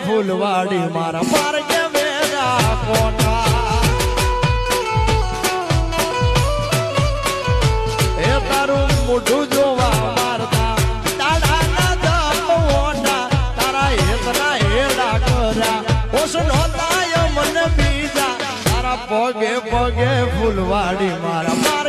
ફૂલવાડી મારા માર્ગે વેરા કોટા એ તારું મોઢું જોવા મારતા દાડાના દપોટા તારા એકના હેડા કર્યા ઓસનો તાય મને બીજા તારા પગે પગે ફૂલવાડી મારા